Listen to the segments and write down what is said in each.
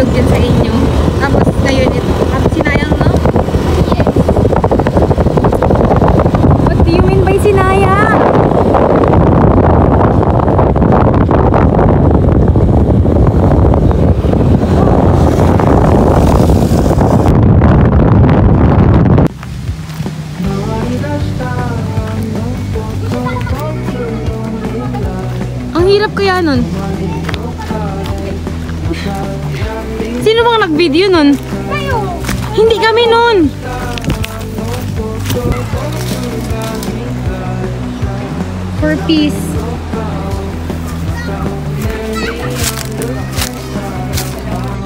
itlog din sa inyo. Tapos ngayon ito. Sinayang, no? Yes. What do you mean by sinayang? Ang hirap kaya nun. Sino bang nag-video nun? Kayo! Hindi kami nun. For peace.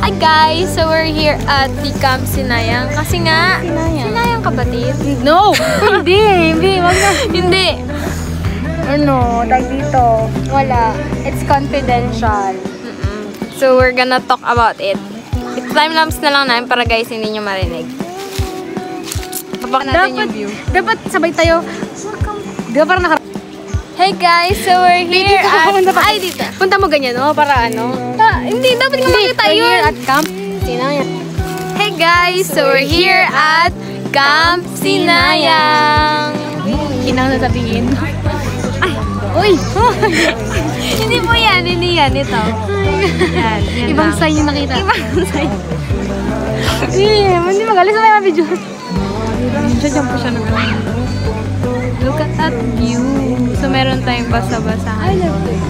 Hi guys! So we're here at the Camp Sinayang. Kasi nga, Sinayang kapatid? No! Hindi! Hindi! Wag na! Hindi! Ano? Tag dito. Wala. It's confidential. So we're gonna talk about it. Time-lapse na lang namin para guys hindi nyo marinig. Papak natin yung view. Dapat sabay tayo. Di ba parang naka... Hey guys! So we're here at... Ay, dito. Punta mo ganyan, no? Para ano? Hindi, dapat nga makita We're yun. here at Camp Sinayang. Hey guys! So we're here at Camp Sinayang. Kinang na sabihin. Ay! Uy! Hindi po yan. Hindi yan. Ito. Yan. Yan Ibang lang. sign yung nakita. Ibang sign. Hindi magaling sa may video. Diyan po siya nag- Look at that view. So meron tayong basa-basahan. I love it.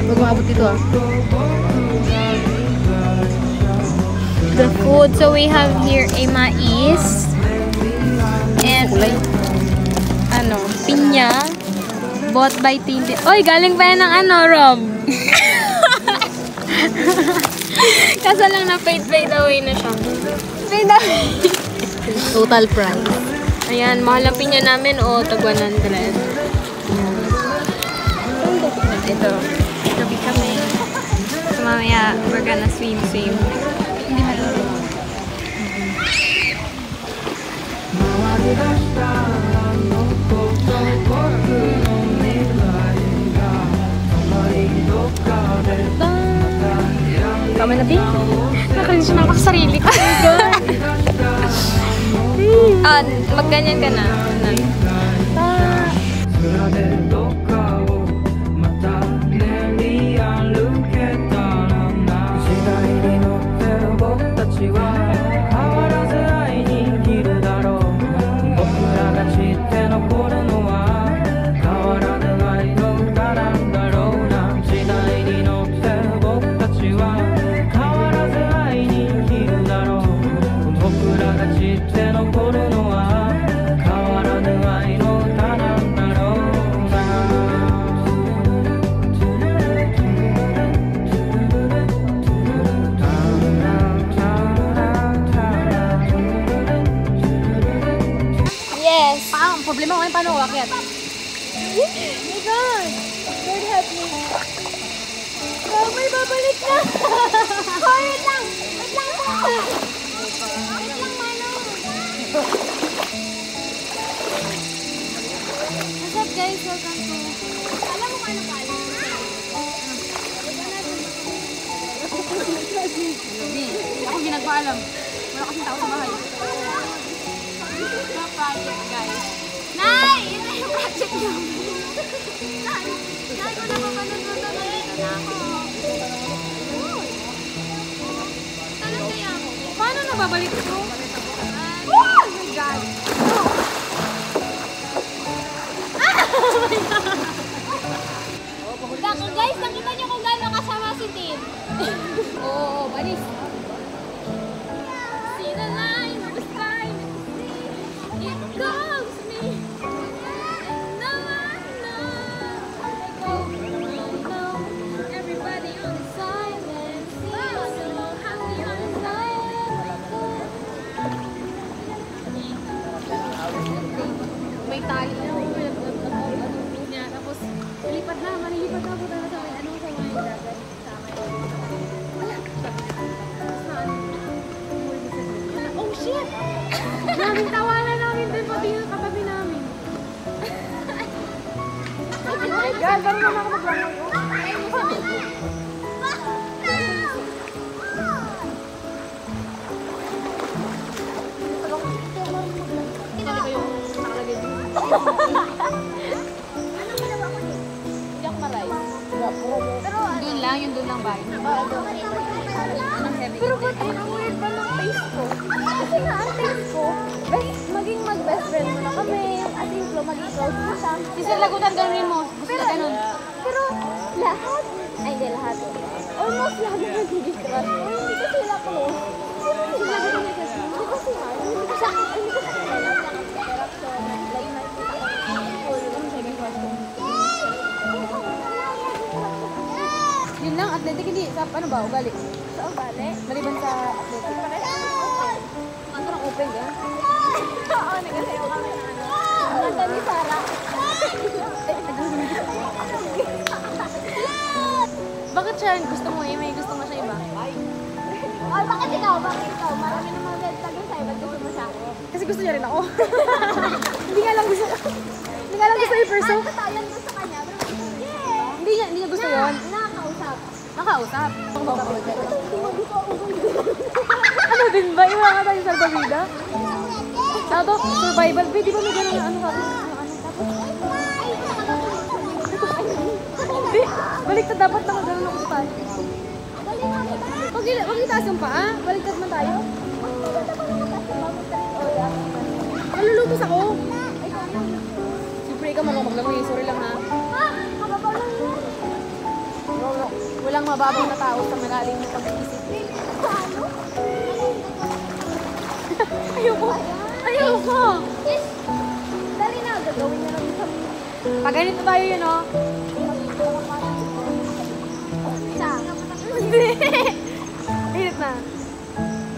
Huwag maabot dito ah. The food. So we have here a mais. And ano, pinya. Bought by Tindi. Oy, galing pa yan ng ano, Rob? Kaso lang na fade away na siya. Fade away. Total price. Ayan, mahal ang pinya namin. O, tag 100. Ito. Gabi kami. So mamaya, we're gonna swim. Hindi malulog. Kami na din. Nakalisyon ako sa sarili ko. Magganyan ka na. Yes! Ang problema ko ngayon, paano ako akyat? Oh my God! Lord help me. Oh, may babalik na! Oh, wait lang! Wait lang po! Wait lang, Manong! What's up, guys? Welcome to... Alam mo kung ano pa alam? Ako hindi nagpaalam. Wala kasing tao sa bahay. Ito project, guys. Nay! Ito yung project namin. Nay! Nay, kung napapanood mo ito, nandito na ako. Tanong kaya ako. Paano nababalik ito? Oh my God! Dako, guys, nakita niyo kung gano'n kasama si Tim. Oo, banis. See the line of the sky. It calls me. And now I know. Everybody on the silence. So happy on the silence. May tali na. Niya. Tapos, malipad na po tayo sa may ano, sa may dagat. my God, parang naman ako maglangoy. Kinali ko yung nakalagay dito. Hindi ako maray. Doon lang, yung doon lang ba? Pero ba't ang weird ba ng taste ko? Kasi nga, ang taste ko, maging mag-best friend mo na kami. As in, maging close mo siya. Kasi lagutan gano'n mo. Gusto na ganun. Pero lahat, ay hindi lahat. Almost lahat ng nagiging crush mo. Hindi ko sila close. Hindi ko sila kasi nga, hindi ko siya kilala. Interaction, like, nakikita ko yung second crush ko. Yun lang, athletic hindi. Sa ano ba, ugali? Sa ugali? Maliban sa athletic. Parang open yan. Oo, nagasayaw kami ng ano. Ang ganda ni Sarah. Bakit siya gusto mo eh? May gusto mo siya iba? Ay, bakit ikaw? Bakit ikaw? Marami naman red flag yung sa'yo. Ba't gusto mo siya? Kasi gusto niya rin ako. Hindi nga lang gusto. Hindi nga lang gusto yung person. Ay, totoo yan gusto kanya. Pero gusto niya. Hindi niya gusto yun. Nakakausap. Nakausap. Hindi ko Ano din ba? Iba nga tayo sa bida. Sa to, survival. Di ba may gano'n na ano ka? Hindi. Baliktad dapat nakagano'n ako tayo. Wag itaas yung paa. Baliktad man tayo. Malulutos ako. Siyempre ikaw marunong maglangoy. Sorry lang ha. Walang mababaw na tao sa malalim na pag-iisip. Ayoko. Ayoko. Dali na, gagawin na lang sa Pag ganito tayo yun, oh. isa. Hindi. Init na.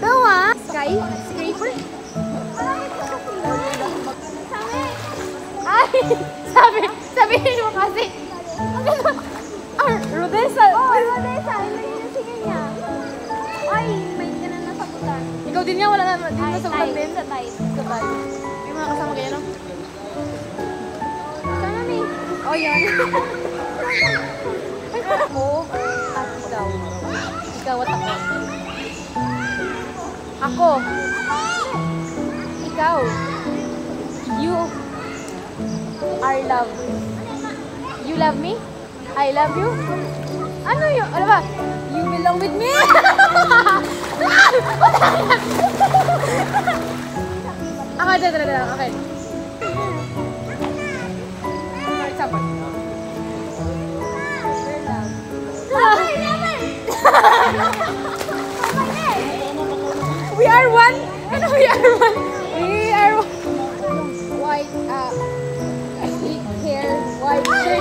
Dawa. Sky? Scraper? Ay! Sabihin mo kasi. Rodessa. Oh, Rodessa. Ano yung singin niya? Ay, may ganun na sabutan. Ikaw din niya, wala na. Din Ay, na sa tight. din. Sa tight. Sa tayo. May mga kasama kayo, no? Sana may... Oh, yan. Ako at ikaw. Ikaw at ako. Ako. Ikaw. You are love. You love me? I love you? Ano yun? Ano ba? You belong with me? Okay, dala. Okay. For example. We are one. Ano we are one? We are one. White, hair, white shirt.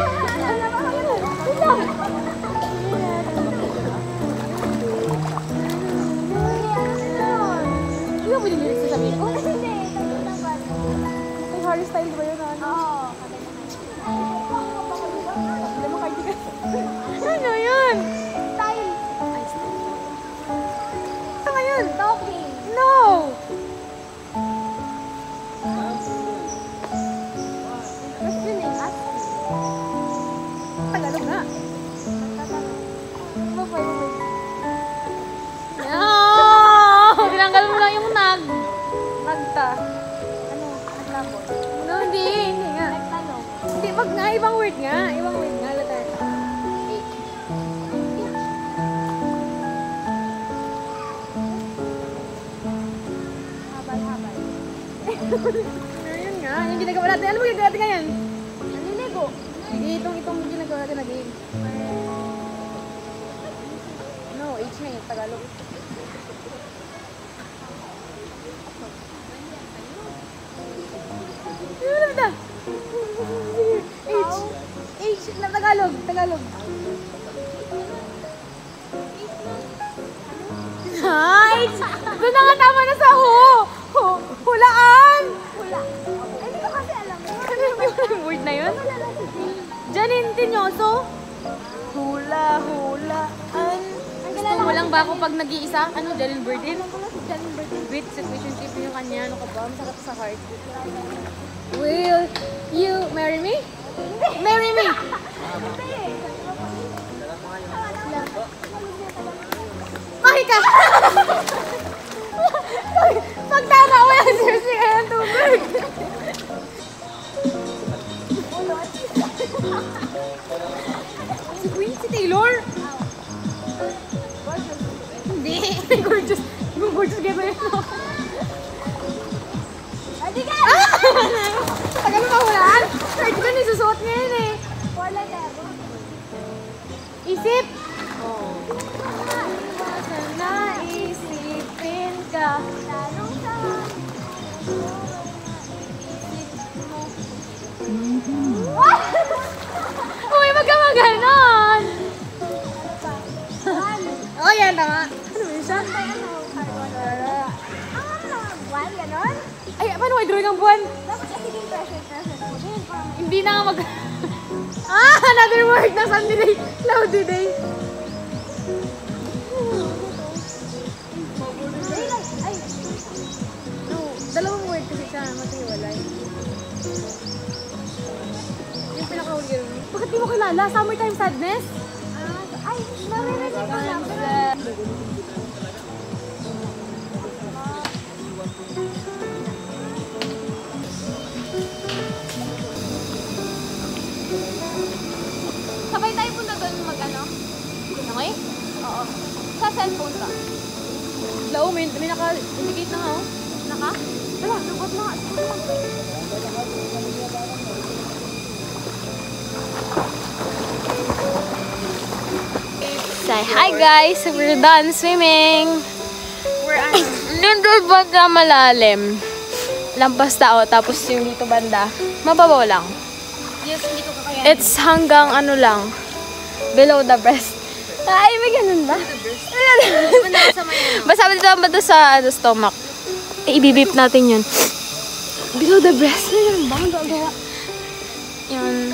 Hindi ka pwede lyrics sasabihin ko? Hindi, ito naman. May Harry Styles ba yun? Oo. Alam mo, cardigan. Ano yun? Style. Ano yun? Talking. No! Questioning. Asking. Tagalog nga. Mabay. No! Tinanggal mo lang yung nag. Nagta. Ano? Nagtapos. No, hindi nga. Nagtanong. Hindi, wag nga. Ibang word nga. Ibang word nga. Letter. Habal-habal. Ayun nga. Yung ginagawa natin. Ano mo ginagawa natin ngayon? Naliligo. Sige, itong ginagawa natin na game. No, H na yung Tagalog. Ano na? H. H na Tagalog. Tagalog. H! Doon na nga tama na sa hulaan! Hula. Ay, hindi ko kasi alam. Ano yung word na yun? Janine Tinyoso? Hula-hulaan. Gusto mo lang ba ako pag nag-iisa? Ano, Janine Burdin? With situationship yung kanya. Ano ka ba? Masakit sa heart. Will you marry me? Marry me. Ay ka! Pag tama ko yan, seriously ka ng tubig. Si Queen, si Taylor? Hindi. Gorgeous. Yung gorgeous gaya yun. Adi ka! Tagal mo mahulaan? Kahit ka nisusuot ngayon eh. Wala na. Isip! Naisipin ka. Uy, magkamaganon! Oh, yan na nga. Ano yun siya? Buwan, ganon? Ay, paano may drawing ang buwan? Dapat kasi yung present mo din. Hindi na nga mag... another word na Sunday day. Cloudy day. Ay, no. Dalawang word kasi siya. Matiwalay. Yung pinakahuli yun. Bakit di mo kilala? Summertime sadness? Ay, naririnig ko lang. Sabay tayo punta doon mag-ano? Okay? Oo. Sa cellphone ka. Lao, may naka-indicate na nga, oh. Naka? Wala, nabot na nga. Say hi guys! We're done swimming! Doon banda malalim. Lampas tao, tapos yung dito banda. Mababaw lang. Yes, hindi ko kakayanin. It's hanggang ano lang. Below the breast. Ay, may ganun ba? Basta dito ba ito sa stomach? Ibibip natin yun. Below the breast. Ano ba? Ang gagawa. Yun.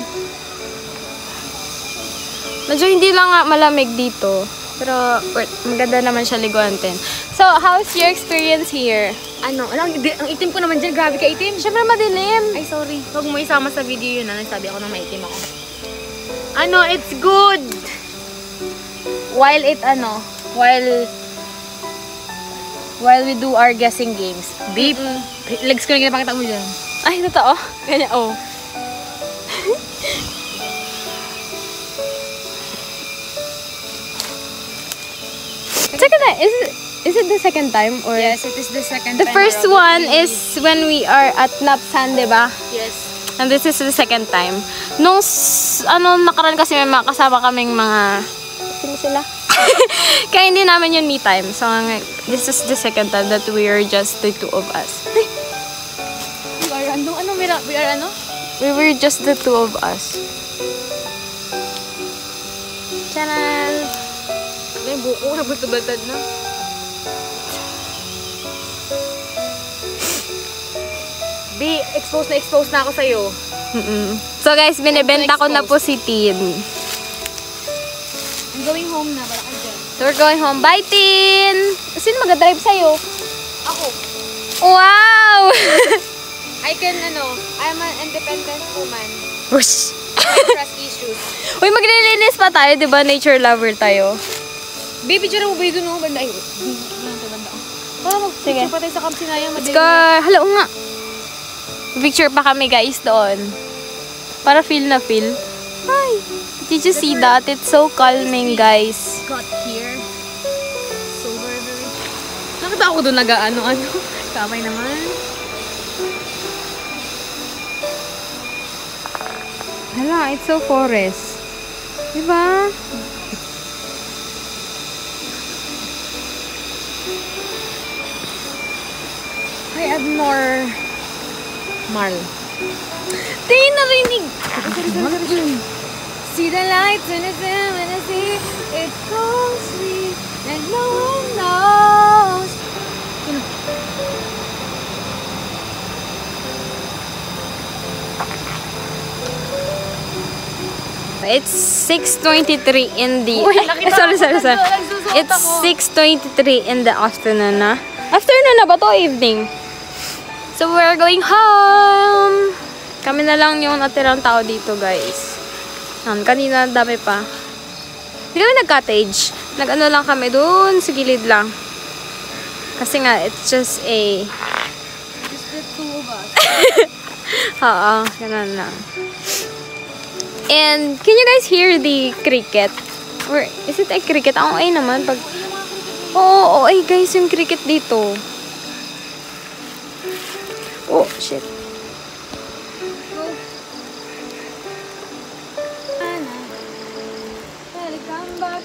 Medyo hindi lang nga malamig dito. Pero maganda naman siya liguan din. So, how's your experience here? Ano? Ang itim ko naman dyan. Grabe ka itim. Siyempre madilim. Ay, sorry. Huwag mo isama sa video yun. Nagsabi ako ng maitim ako. Ano? It's good! While we do our guessing games. Babe, legs ko na ginapakita mo dyan. Ay, totoo. Ganyan, oh. Second time. Is it the second time? Or Yes, it is the second the time. first one is when we are at Napsan, diba? Yes. And this is the second time. Nung, nakaraan kasi may mga kasama kaming mga... Sino sila? Kaya hindi namin yun me time. So, this is the second time that we are just the two of us. We were just the two of us. Chanan! May buko, nabultad na. Di, expose na ako sa'yo. So guys, binibenta ko na po si Tin. I'm going home na, wala ka dyan. So we're going home. Bye, Tin! Sino mag-drive sa'yo? Ako. Wow! I'm an independent woman. Whoosh! Trust issues. Uy, maglilinis pa tayo, di ba? Nature lover tayo. Baby, dyan mo ba yun doon? Banda, ay, banda. Sige. Pa tayo sa Camp Sinayang. Let's go! Hello nga! Picture pa kami guys doon. Para feel na feel. Hi! Did you see that? It's so calming, guys. Got here. So very. Nakita ako doon nag-ano. Kamay naman. Hala, it's so forest. Diba? I admire Marl. Di narinig! See the lights when I see it goes sweet and no one knows. It's 6:23 in the... Uy, nakita sorry. ko, nagsusuot It's ako. 6:23 in the afternoon na. Afternoon na ba to? Evening. So we're going home. Kami na lang yung natirang tao dito, guys. Kanina, dami pa. Hindi kami nag-cottage. Nag-ano lang kami doon, sa gilid lang. Kasi nga, it's just a... Just the two of us. Oo, ganun lang. And, can you guys hear the cricket? Or, is it a cricket? Ang ay naman, pag... Oo, ay guys, yung cricket dito. Oh, shit.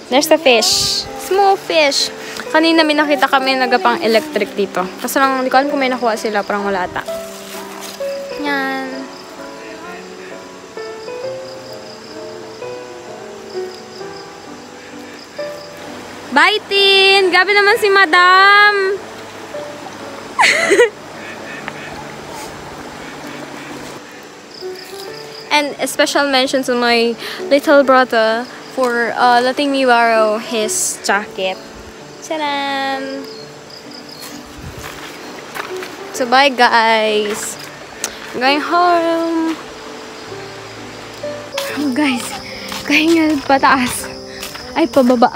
There's the fish. Small fish. Kanina may nakita kami nagapang electric dito. Kasi lang, hindi ko alam kung may nakuha sila. Parang wala ata. Yan. Bye, Tin! Grabe naman si Madam! And a special mention to my little brother for letting me borrow his jacket. Tadam! So bye guys! I'm going home! Oh guys, kahingal pataas. Ay, pababa.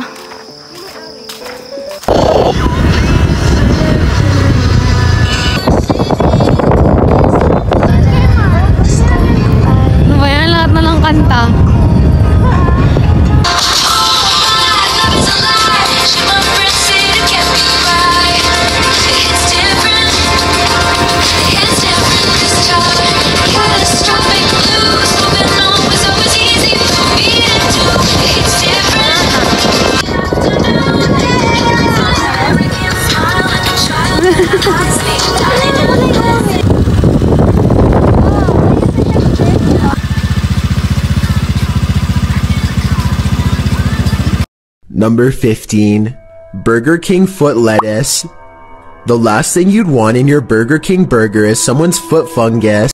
Ano ba yan? Lahat na ng kanta. Number 15, Burger King foot lettuce. The last thing you'd want in your Burger King burger is someone's foot fungus.